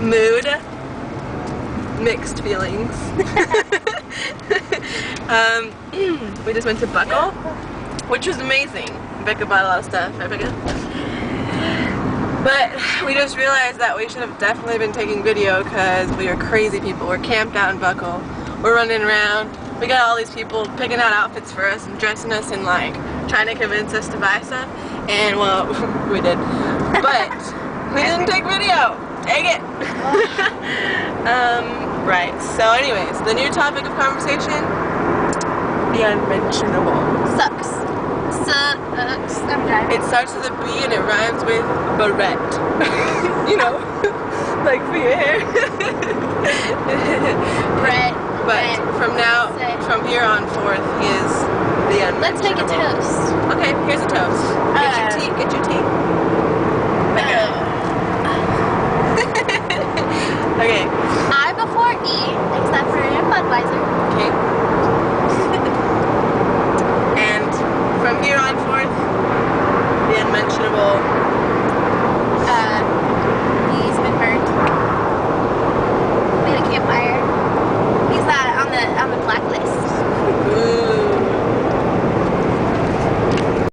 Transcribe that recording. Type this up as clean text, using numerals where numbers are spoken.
Mood. Mixed feelings. We just went to Buckle, which was amazing. Becca bought a lot of stuff, right Becca? But we just realized that we should have definitely been taking video because we are crazy people. We're camped out in Buckle. We're running around. We got all these people picking out outfits for us and dressing us and like trying to convince us to buy stuff. And well, we did. But we didn't take video. Dang it. Right. So anyways, the new topic of conversation, the unmentionable. Sucks. Sucks. I'm driving. It starts with a B and it rhymes with barrette. You know, like for your hair. Brett. But from here on forth, he is the unmentionable. Let's make a toast. Okay, here's a toast. Get your tea. Get your tea. Okay. I before E, except for Budweiser. Okay. And from here on forth, the unmentionable